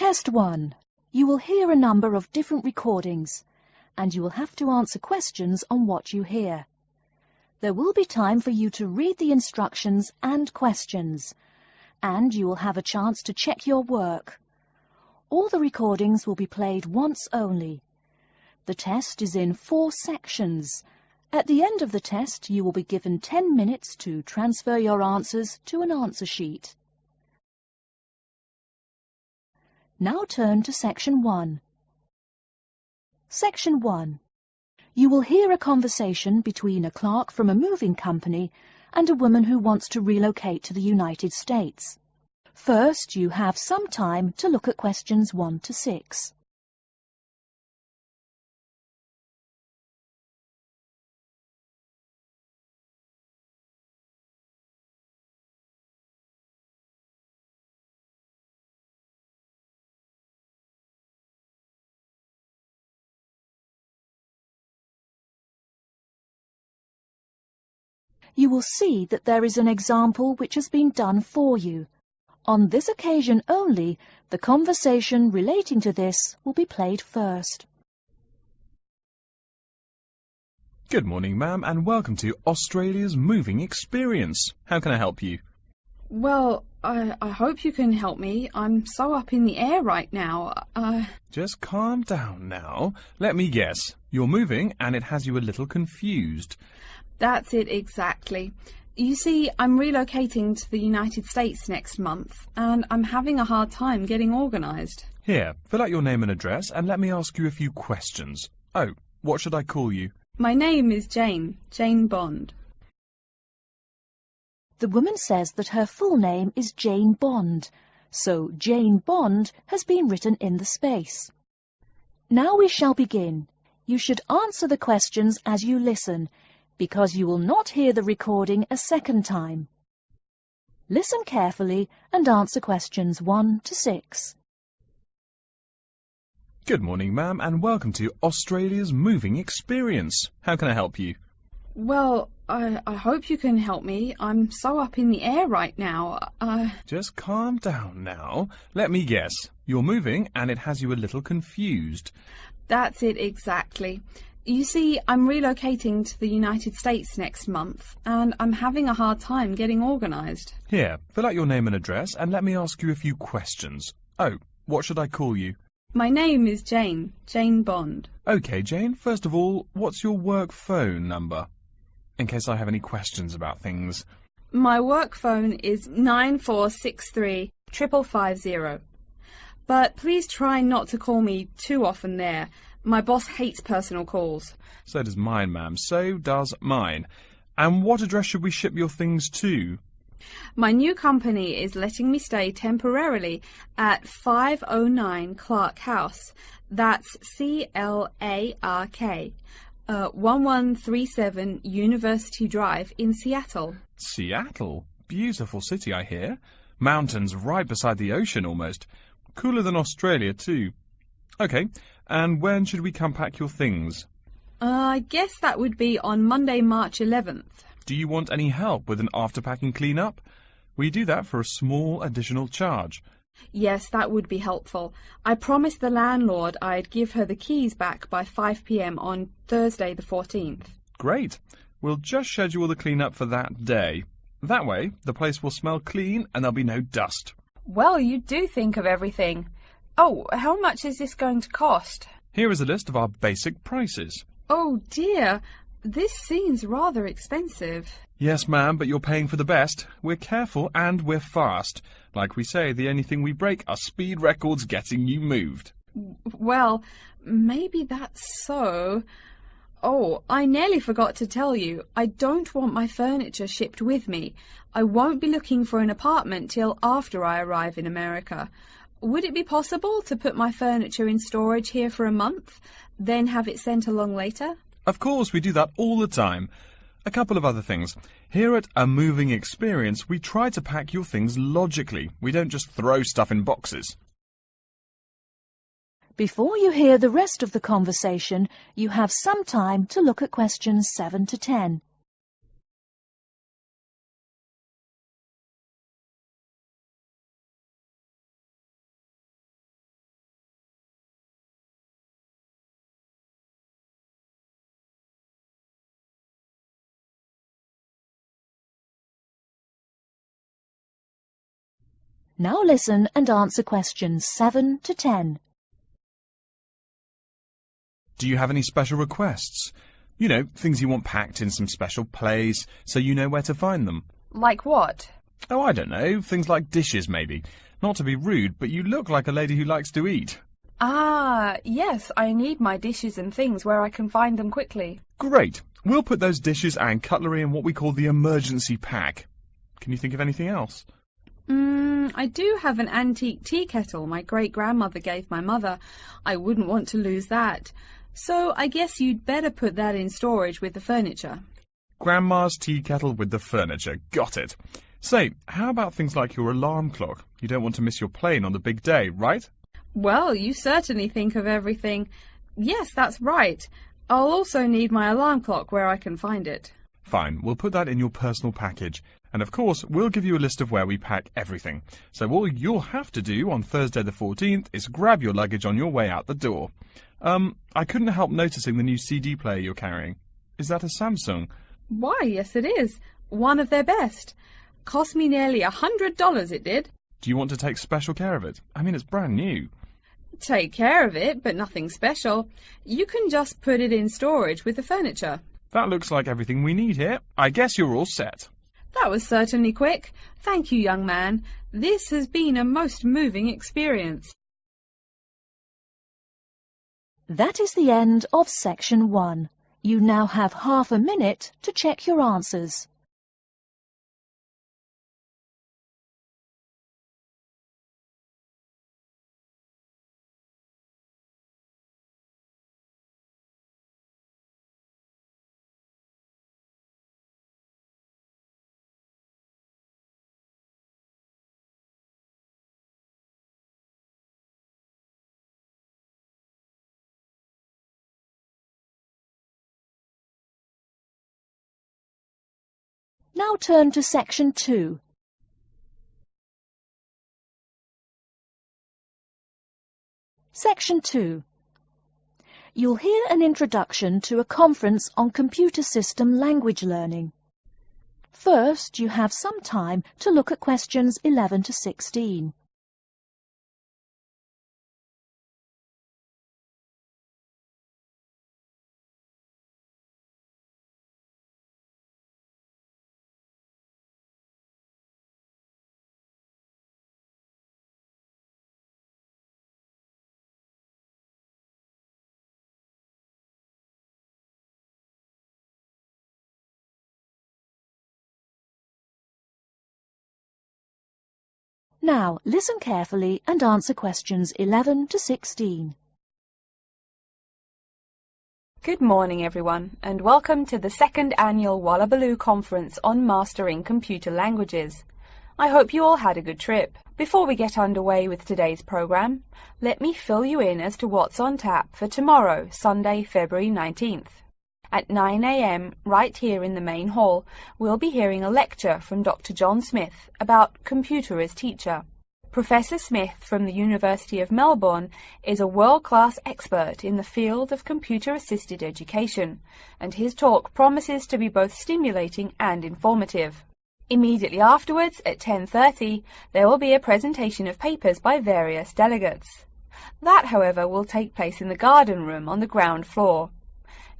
Test 1. You will hear a number of different recordings, and you will have to answer questions on what you hear. There will be time for you to read the instructions and questions, and you will have a chance to check your work. All the recordings will be played once only. The test is in 4 sections. At the end of the test, you will be given 10 minutes to transfer your answers to an answer sheet. Now turn to Section 1. Section 1. You will hear a conversation between a clerk from a moving company and a woman who wants to relocate to the United States. First, you have some time to look at questions 1 to 6. You will see that there is an example which has been done for you. On this occasion only, the conversation relating to this will be played first. Good morning, ma'am, and welcome to Australia's moving experience. How can I help you? Well, I hope you can help me. I'm so up in the air right now. Just calm down now. Let me guess. You're moving and it has you a little confused. That's it exactly. You see, I'm relocating to the United States next month, and I'm having a hard time getting organised. Here, fill out your name and address and let me ask you a few questions. Oh, what should I call you? My name is Jane Bond. The woman says that her full name is Jane Bond, so Jane Bond has been written in the space. Now we shall begin. You should answer the questions as you listen, because you will not hear the recording a second time. Listen carefully and answer questions 1 to 6. Good morning, ma'am, and welcome to Australia's moving experience. How can I help you? Well, I hope you can help me. I'm so up in the air right now. Just calm down now. Let me guess. You're moving and it has you a little confused. That's it exactly. You see, I'm relocating to the United States next month, and I'm having a hard time getting organised. Here, fill out your name and address and let me ask you a few questions. Oh, what should I call you? My name is Jane Bond. OK, Jane, first of all, what's your work phone number? In case I have any questions about things. My work phone is 9463 550. But please try not to call me too often there. My boss hates personal calls. So does mine, ma'am. So does mine. And what address should we ship your things to? My new company is letting me stay temporarily at 509 Clark House. That's CLARK. 1137 University Drive in Seattle. Seattle? Beautiful city, I hear. Mountains right beside the ocean almost. Cooler than Australia, too. OK, and when should we come pack your things? I guess that would be on Monday, March 11th. Do you want any help with an after-packing clean-up? We do that for a small additional charge. Yes, that would be helpful. I promised the landlord I'd give her the keys back by 5 p.m. on Thursday the 14th. Great. We'll just schedule the clean-up for that day. That way, the place will smell clean and there'll be no dust. Well, you do think of everything. Oh, how much is this going to cost? Here is a list of our basic prices. Oh, dear. This seems rather expensive. Yes, ma'am, but you're paying for the best. We're careful and we're fast. Like we say, the only thing we break are speed records getting you moved. Well, maybe that's so. Oh, I nearly forgot to tell you. I don't want my furniture shipped with me. I won't be looking for an apartment till after I arrive in America. Would it be possible to put my furniture in storage here for a month, then have it sent along later? Of course, we do that all the time. A couple of other things. Here at A Moving Experience, we try to pack your things logically. We don't just throw stuff in boxes. Before you hear the rest of the conversation, you have some time to look at questions 7 to 10. Now listen and answer questions 7 to 10. Do you have any special requests? You know, things you want packed in some special place so you know where to find them. Like what? Oh, I don't know. Things like dishes, maybe. Not to be rude, but you look like a lady who likes to eat. Ah, yes, I need my dishes and things where I can find them quickly. Great. We'll put those dishes and cutlery in what we call the emergency pack. Can you think of anything else? I do have an antique tea kettle my great-grandmother gave my mother. I wouldn't want to lose that. So I guess you'd better put that in storage with the furniture. Grandma's tea kettle with the furniture. Got it. Say, how about things like your alarm clock? You don't want to miss your plane on the big day, right? Well, you certainly think of everything. Yes, that's right. I'll also need my alarm clock where I can find it. Fine, we'll put that in your personal package. And of course, we'll give you a list of where we pack everything. So all you'll have to do on Thursday the 14th is grab your luggage on your way out the door. I couldn't help noticing the new CD player you're carrying. Is that a Samsung? Why, yes it is. One of their best. Cost me nearly $100, it did. Do you want to take special care of it? I mean, it's brand new. Take care of it, but nothing special. You can just put it in storage with the furniture. That looks like everything we need here. I guess you're all set. That was certainly quick. Thank you, young man. This has been a most moving experience. That is the end of section 1. You now have half a minute to check your answers. Now turn to section 2. Section 2. You'll hear an introduction to a conference on computer system language learning. First, you have some time to look at questions 11 to 16. Now, listen carefully and answer questions 11 to 16. Good morning, everyone, and welcome to the second annual Wallabaloo Conference on Mastering Computer Languages. I hope you all had a good trip. Before we get underway with today's program, let me fill you in as to what's on tap for tomorrow, Sunday, February 19th. At 9 a.m., right here in the main hall, we'll be hearing a lecture from Dr. John Smith about computer as teacher. Professor Smith from the University of Melbourne is a world-class expert in the field of computer-assisted education, and his talk promises to be both stimulating and informative. Immediately afterwards, at 10:30, there will be a presentation of papers by various delegates. That, however, will take place in the garden room on the ground floor.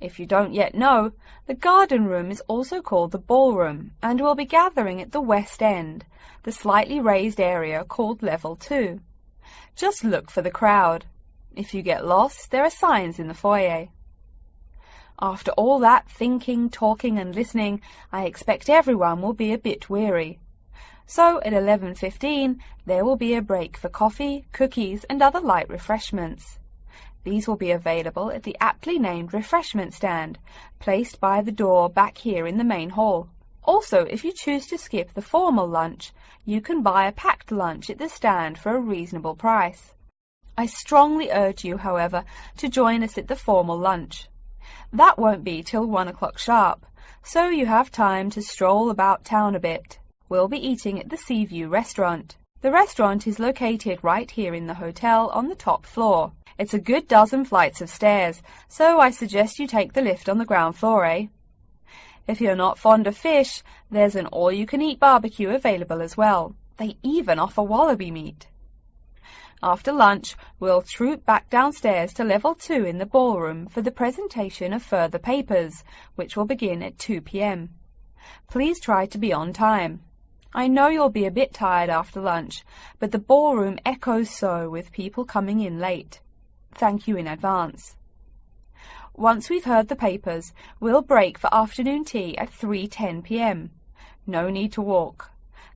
If you don't yet know, the garden room is also called the ballroom, and will be gathering at the west end, the slightly raised area called Level 2. Just look for the crowd. If you get lost, there are signs in the foyer. After all that thinking, talking and listening, I expect everyone will be a bit weary. So at 11:15, there will be a break for coffee, cookies and other light refreshments. These will be available at the aptly named refreshment stand, placed by the door back here in the main hall. Also, if you choose to skip the formal lunch, you can buy a packed lunch at the stand for a reasonable price. I strongly urge you, however, to join us at the formal lunch. That won't be till 1 o'clock sharp, so you have time to stroll about town a bit. We'll be eating at the Seaview restaurant. The restaurant is located right here in the hotel on the top floor. It's a good dozen flights of stairs, so I suggest you take the lift on the ground floor, eh? If you're not fond of fish, there's an all-you-can-eat barbecue available as well. They even offer wallaby meat. After lunch, we'll troop back downstairs to level 2 in the ballroom for the presentation of further papers, which will begin at 2 p.m. Please try to be on time. I know you'll be a bit tired after lunch, but the ballroom echoes so with people coming in late. Thank you in advance. Once we've heard the papers, we'll break for afternoon tea at 3:10 p.m. No need to walk.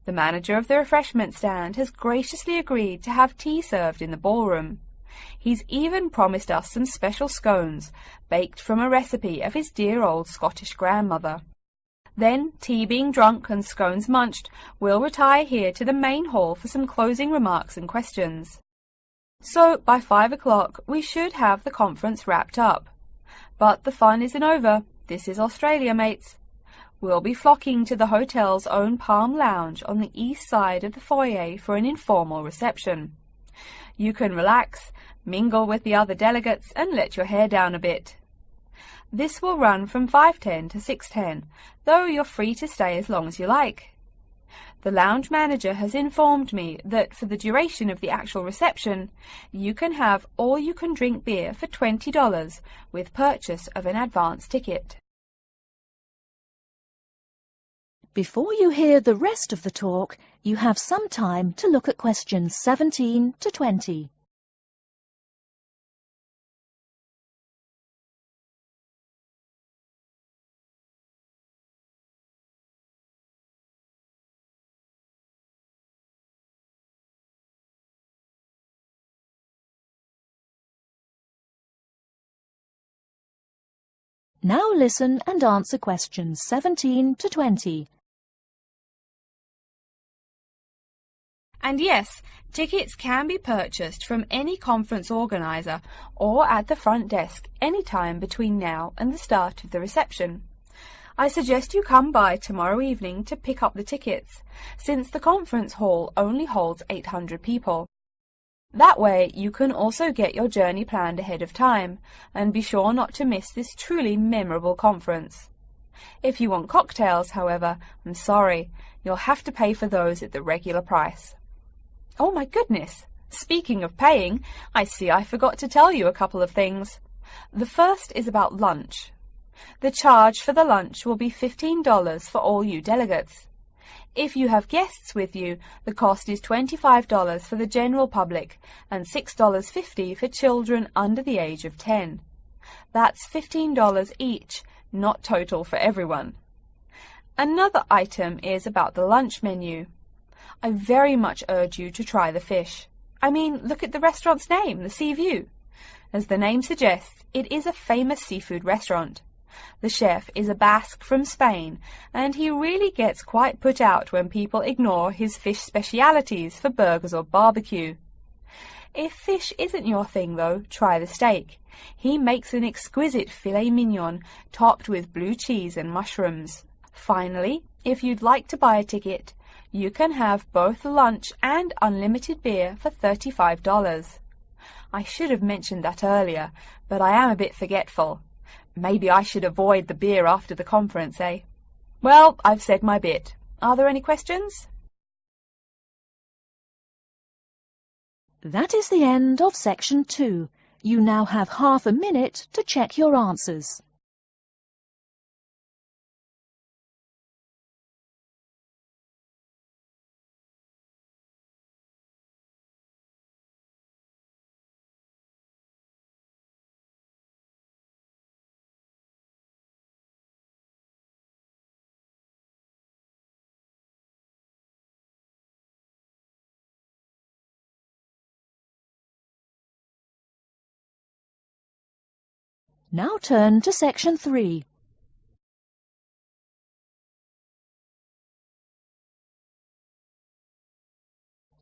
The manager of the refreshment stand has graciously agreed to have tea served in the ballroom. He's even promised us some special scones, baked from a recipe of his dear old Scottish grandmother. Then, tea being drunk and scones munched, we'll retire here to the main hall for some closing remarks and questions. So, by 5 o'clock, we should have the conference wrapped up. But the fun isn't over. This is Australia, mates. We'll be flocking to the hotel's own Palm Lounge on the east side of the foyer for an informal reception. You can relax, mingle with the other delegates, and let your hair down a bit. This will run from 5:10 to 6:10, though you're free to stay as long as you like. The lounge manager has informed me that for the duration of the actual reception, you can have all-you-can-drink beer for $20 with purchase of an advance ticket. Before you hear the rest of the talk, you have some time to look at questions 17 to 20. Now listen and answer questions 17 to 20. And yes, tickets can be purchased from any conference organizer or at the front desk any time between now and the start of the reception. I suggest you come by tomorrow evening to pick up the tickets, since the conference hall only holds 800 people. That way you can also get your journey planned ahead of time and be sure not to miss this truly memorable conference. If you want cocktails, however, I'm sorry, you'll have to pay for those at the regular price. Oh my goodness! Speaking of paying, I see I forgot to tell you a couple of things. The first is about lunch. The charge for the lunch will be $15 for all you delegates. If you have guests with you, the cost is $25 for the general public and $6.50 for children under the age of 10. That's $15 each, not total for everyone. Another item is about the lunch menu. I very much urge you to try the fish. I mean, look at the restaurant's name, the Sea View. As the name suggests, it is a famous seafood restaurant. The chef is a Basque from Spain, and he really gets quite put out when people ignore his fish specialities for burgers or barbecue. If fish isn't your thing, though, try the steak. He makes an exquisite filet mignon topped with blue cheese and mushrooms. Finally, if you'd like to buy a ticket, you can have both lunch and unlimited beer for $35. I should have mentioned that earlier, but I am a bit forgetful. Maybe I should avoid the beer after the conference, eh? Well, I've said my bit. Are there any questions? That is the end of section 2. You now have half a minute to check your answers. Now turn to section 3.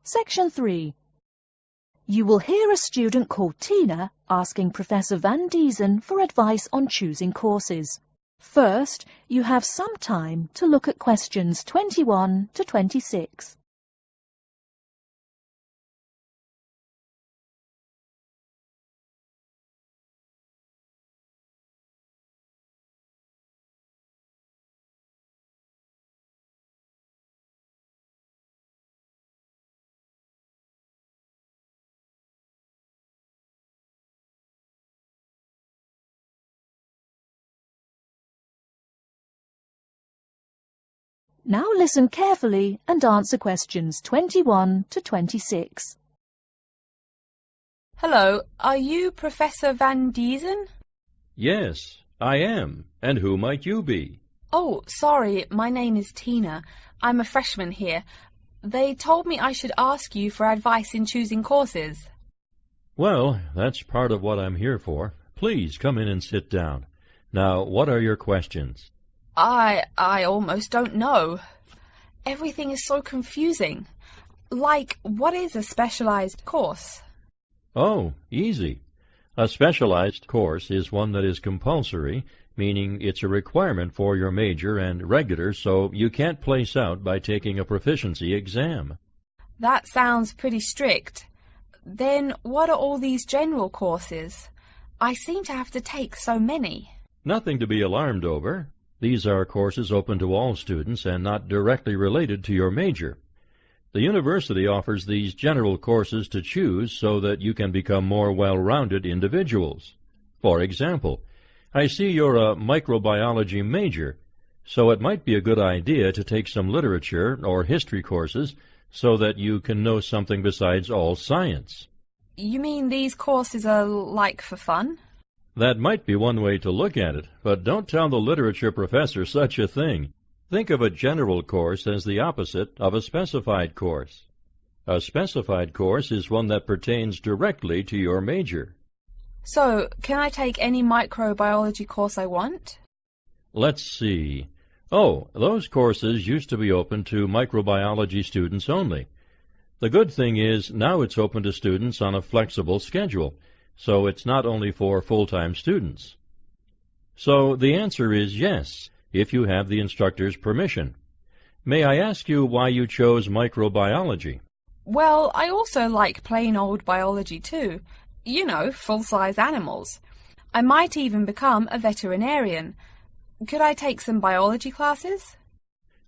Section 3. You will hear a student called Tina asking Professor Van Diesen for advice on choosing courses. First, you have some time to look at questions 21 to 26. Now listen carefully and answer questions 21 to 26. Hello, are you Professor Van Diesen? Yes, I am. And who might you be? Oh, sorry, my name is Tina. I'm a freshman here. They told me I should ask you for advice in choosing courses. Well, that's part of what I'm here for. Please come in and sit down. Now, what are your questions? I almost don't know. Everything is so confusing. Like, what is a specialized course? Oh, easy. A specialized course is one that is compulsory, meaning it's a requirement for your major, and regular, so you can't place out by taking a proficiency exam. That sounds pretty strict. Then what are all these general courses? I seem to have to take so many. Nothing to be alarmed over. These are courses open to all students and not directly related to your major. The university offers these general courses to choose so that you can become more well-rounded individuals. For example, I see you're a microbiology major, so it might be a good idea to take some literature or history courses so that you can know something besides all science. You mean these courses are like for fun? That might be one way to look at it, but don't tell the literature professor such a thing. Think of a general course as the opposite of a specified course. A specified course is one that pertains directly to your major. So, can I take any microbiology course I want? Let's see. Oh, those courses used to be open to microbiology students only. The good thing is now it's open to students on a flexible schedule, so it's not only for full-time students. So the answer is yes, if you have the instructor's permission. May I ask you why you chose microbiology? Well, I also like plain old biology too. You know, full-size animals. I might even become a veterinarian. Could I take some biology classes?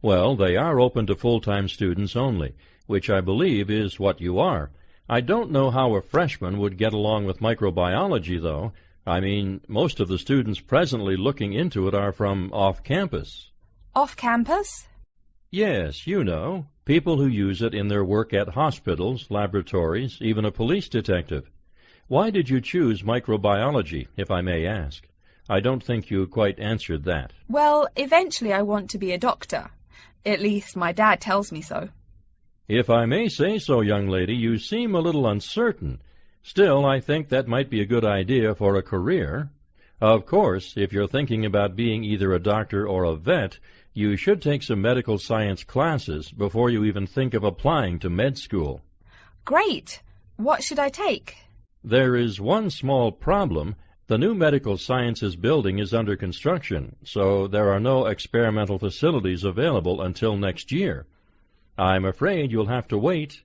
Well, they are open to full-time students only, which I believe is what you are. I don't know how a freshman would get along with microbiology, though. I mean, most of the students presently looking into it are from off-campus. Off-campus? Yes, you know, people who use it in their work at hospitals, laboratories, even a police detective. Why did you choose microbiology, if I may ask? I don't think you quite answered that. Well, eventually I want to be a doctor. At least my dad tells me so. If I may say so, young lady, you seem a little uncertain. Still, I think that might be a good idea for a career. Of course, if you're thinking about being either a doctor or a vet, you should take some medical science classes before you even think of applying to med school. Great! What should I take? There is one small problem. The new medical sciences building is under construction, so there are no experimental facilities available until next year. I'm afraid you'll have to wait,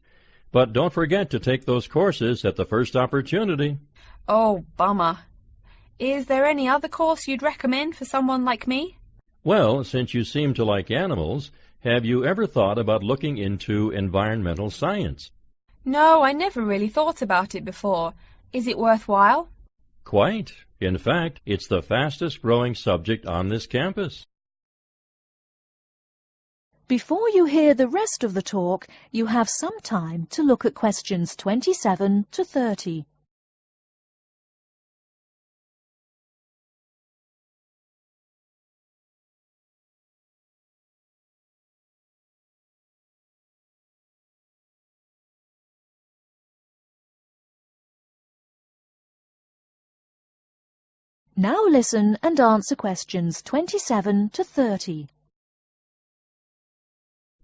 but don't forget to take those courses at the first opportunity. Oh, bummer. Is there any other course you'd recommend for someone like me? Well, since you seem to like animals, have you ever thought about looking into environmental science? No, I never really thought about it before. Is it worthwhile? Quite. In fact, it's the fastest-growing subject on this campus. Before you hear the rest of the talk, you have some time to look at questions 27 to 30. Now listen and answer questions 27 to 30.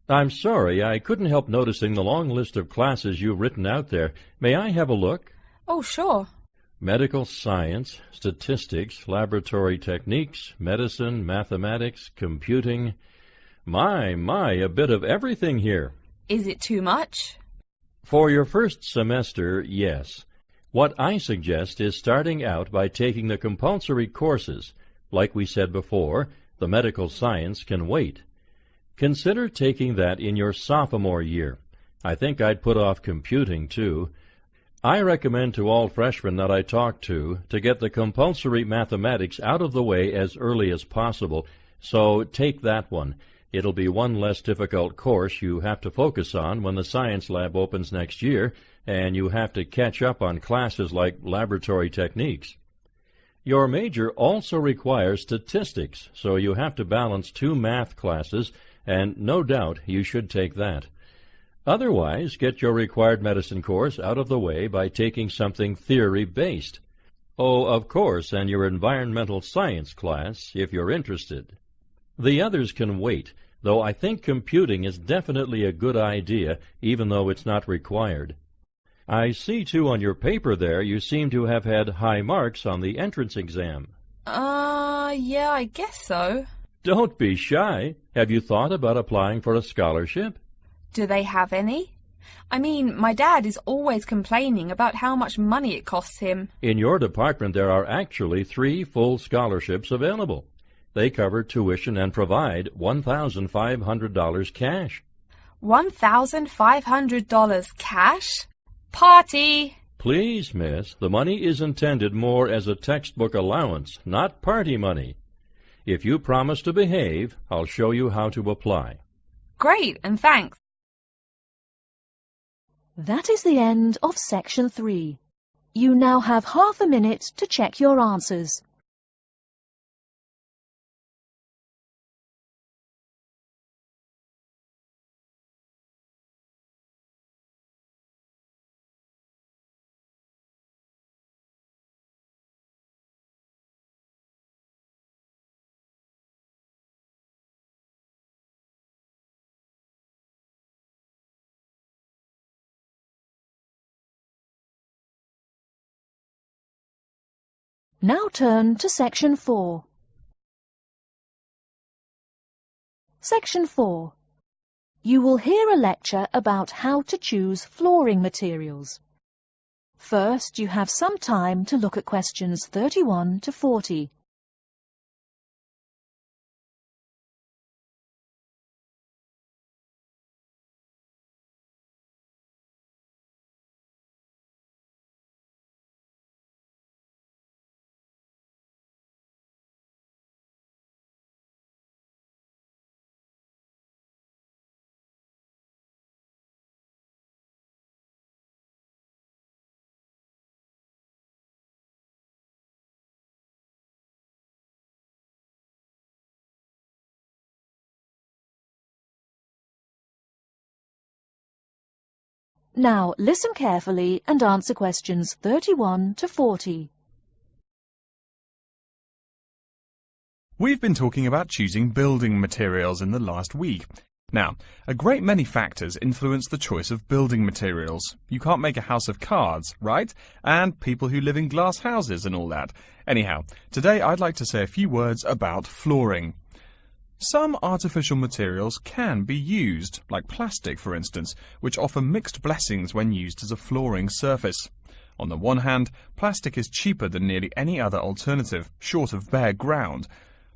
I'm sorry, I couldn't help noticing the long list of classes you've written out there. May I have a look? Oh, sure. Medical science, statistics, laboratory techniques, medicine, mathematics, computing. My, a bit of everything here. Is it too much? For your first semester, yes. What I suggest is starting out by taking the compulsory courses. Like we said before, the medical science can wait. Consider taking that in your sophomore year. I think I'd put off computing, too. I recommend to all freshmen that I talk to get the compulsory mathematics out of the way as early as possible, so take that one. It'll be one less difficult course you have to focus on when the science lab opens next year, and you have to catch up on classes like laboratory techniques. Your major also requires statistics, so you have to balance 2 math classes, and no doubt you should take that. Otherwise, get your required medicine course out of the way by taking something theory-based. Oh, of course, and your environmental science class, if you're interested. The others can wait, though I think computing is definitely a good idea, even though it's not required. I see, too, on your paper there you seem to have had high marks on the entrance exam. Yeah, I guess so. Don't be shy. Have you thought about applying for a scholarship? Do they have any? I mean, my dad is always complaining about how much money it costs him. In your department there are actually 3 full scholarships available. They cover tuition and provide $1,500 cash. $1,500 cash? Party! Please, miss, the money is intended more as a textbook allowance, not party money. If you promise to behave, I'll show you how to apply. Great, and thanks. That is the end of Section 3. You now have half a minute to check your answers. Now turn to Section 4. Section 4. You will hear a lecture about how to choose flooring materials. First, you have some time to look at questions 31 to 40. Now listen carefully and answer questions 31 to 40. We've been talking about choosing building materials in the last week. Now, a great many factors influence the choice of building materials. You can't make a house of cards, right? And people who live in glass houses and all that. Anyhow, today I'd like to say a few words about flooring. Some artificial materials can be used, like plastic for instance, which offer mixed blessings when used as a flooring surface. On the one hand, plastic is cheaper than nearly any other alternative, short of bare ground.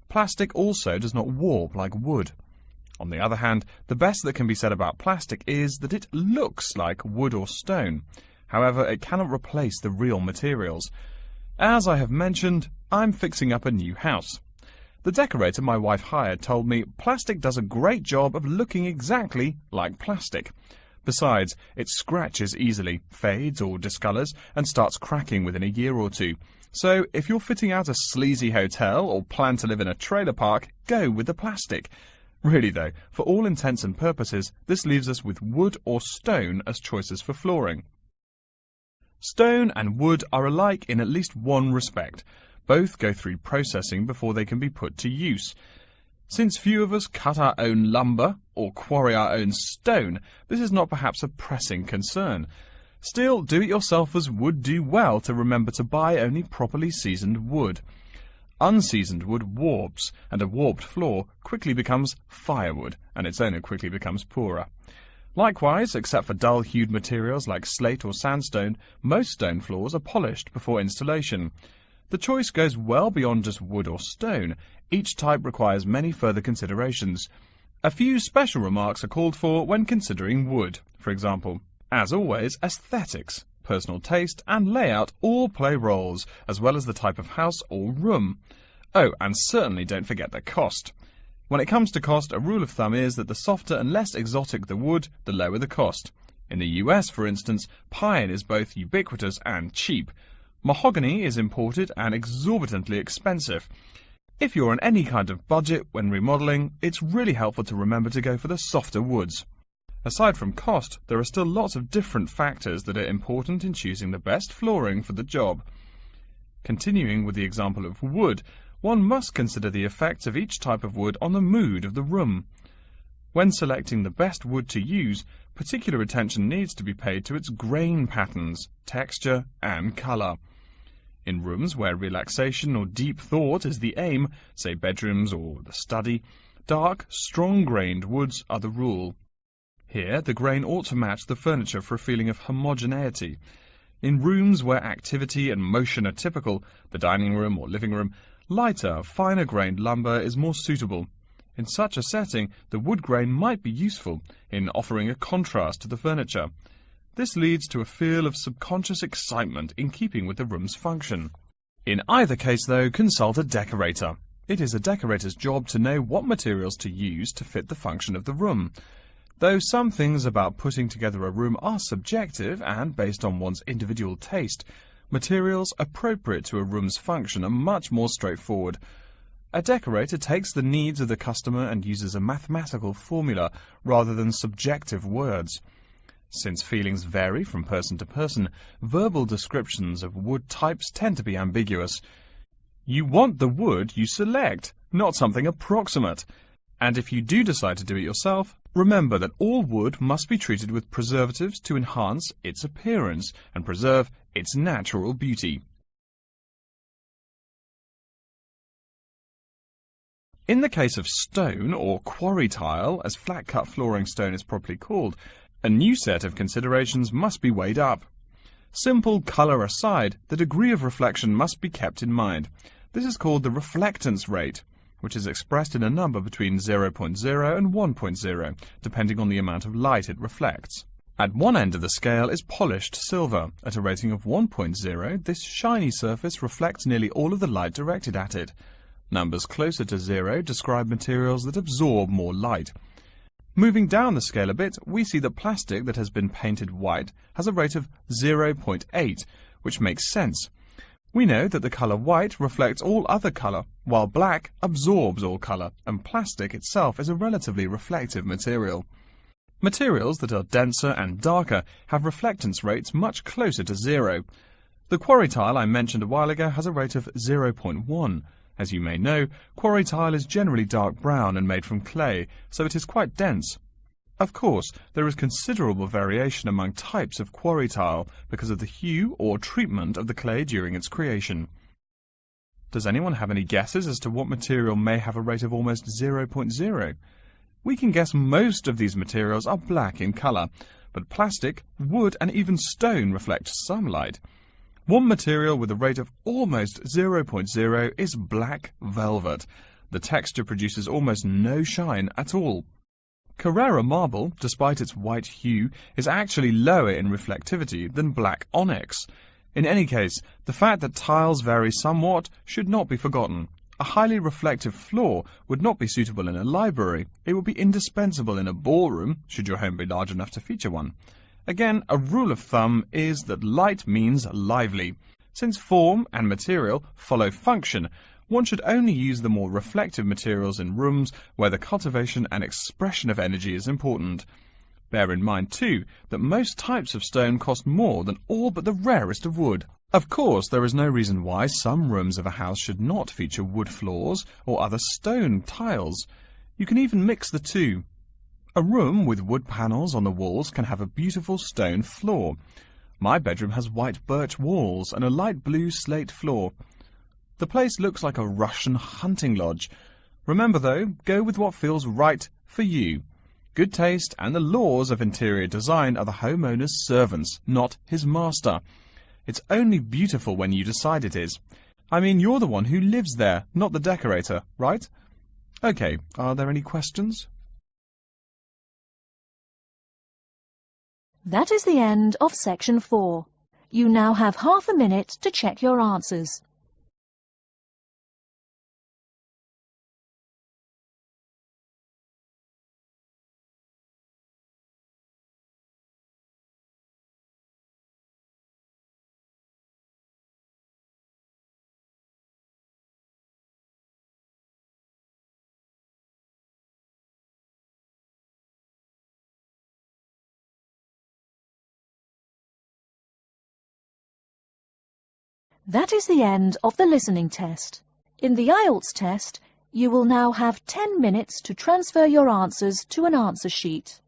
Plastic also does not warp like wood. On the other hand, the best that can be said about plastic is that it looks like wood or stone. However, it cannot replace the real materials. As I have mentioned, I'm fixing up a new house. The decorator my wife hired told me plastic does a great job of looking exactly like plastic. Besides, it scratches easily, fades or discolors, and starts cracking within a year or two. So, if you're fitting out a sleazy hotel or plan to live in a trailer park, go with the plastic. Really though, for all intents and purposes, this leaves us with wood or stone as choices for flooring. Stone and wood are alike in at least one respect. Both go through processing before they can be put to use. Since few of us cut our own lumber or quarry our own stone, this is not perhaps a pressing concern. Still, do-it-yourselfers would do well to remember to buy only properly seasoned wood. Unseasoned wood warps, and a warped floor quickly becomes firewood, and its owner quickly becomes poorer. Likewise, except for dull-hued materials like slate or sandstone, most stone floors are polished before installation. The choice goes well beyond just wood or stone. Each type requires many further considerations. A few special remarks are called for when considering wood. For example, as always, aesthetics, personal taste and layout all play roles, as well as the type of house or room. Oh, and certainly don't forget the cost. When it comes to cost, a rule of thumb is that the softer and less exotic the wood, the lower the cost. In the US, for instance, pine is both ubiquitous and cheap. Mahogany is imported and exorbitantly expensive. If you're on any kind of budget when remodeling, it's really helpful to remember to go for the softer woods. Aside from cost, there are still lots of different factors that are important in choosing the best flooring for the job. Continuing with the example of wood, one must consider the effects of each type of wood on the mood of the room. When selecting the best wood to use, particular attention needs to be paid to its grain patterns, texture, and colour. In rooms where relaxation or deep thought is the aim, say bedrooms or the study, dark, strong-grained woods are the rule. Here, the grain ought to match the furniture for a feeling of homogeneity. In rooms where activity and motion are typical, the dining room or living room, lighter, finer-grained lumber is more suitable. In such a setting, the wood grain might be useful in offering a contrast to the furniture. This leads to a feel of subconscious excitement in keeping with the room's function. In either case, though, consult a decorator. It is a decorator's job to know what materials to use to fit the function of the room. Though some things about putting together a room are subjective and based on one's individual taste, materials appropriate to a room's function are much more straightforward. A decorator takes the needs of the customer and uses a mathematical formula rather than subjective words. Since feelings vary from person to person, verbal descriptions of wood types tend to be ambiguous. You want the wood you select, not something approximate. And if you do decide to do it yourself, remember that all wood must be treated with preservatives to enhance its appearance and preserve its natural beauty. In the case of stone, or quarry tile, as flat-cut flooring stone is properly called, a new set of considerations must be weighed up. Simple colour aside, the degree of reflection must be kept in mind. This is called the reflectance rate, which is expressed in a number between 0.0 and 1.0, depending on the amount of light it reflects. At one end of the scale is polished silver. At a rating of 1.0, this shiny surface reflects nearly all of the light directed at it. Numbers closer to 0 describe materials that absorb more light. Moving down the scale a bit, we see that plastic that has been painted white has a rate of 0.8, which makes sense. We know that the colour white reflects all other colour, while black absorbs all colour, and plastic itself is a relatively reflective material. Materials that are denser and darker have reflectance rates much closer to 0. The quarry tile I mentioned a while ago has a rate of 0.1. As you may know, quarry tile is generally dark brown and made from clay, so it is quite dense. Of course, there is considerable variation among types of quarry tile because of the hue or treatment of the clay during its creation. Does anyone have any guesses as to what material may have a rate of almost 0.0? We can guess most of these materials are black in colour, but plastic, wood and even stone reflect some light. One material with a rate of almost 0.0 is black velvet. The texture produces almost no shine at all. Carrara marble, despite its white hue, is actually lower in reflectivity than black onyx. In any case, the fact that tiles vary somewhat should not be forgotten. A highly reflective floor would not be suitable in a library. It would be indispensable in a ballroom, should your home be large enough to feature one. Again, a rule of thumb is that light means lively. Since form and material follow function, one should only use the more reflective materials in rooms where the cultivation and expression of energy is important. Bear in mind, too, that most types of stone cost more than all but the rarest of wood. Of course, there is no reason why some rooms of a house should not feature wood floors or other stone tiles. You can even mix the two. A room with wood panels on the walls can have a beautiful stone floor. My bedroom has white birch walls and a light blue slate floor. The place looks like a Russian hunting lodge. Remember, though, go with what feels right for you. Good taste and the laws of interior design are the homeowner's servants, not his master. It's only beautiful when you decide it is. I mean, you're the one who lives there, not the decorator, right? Okay, are there any questions? That is the end of section 4. You now have half a minute to check your answers. That is the end of the listening test. In the IELTS test, you will now have 10 minutes to transfer your answers to an answer sheet.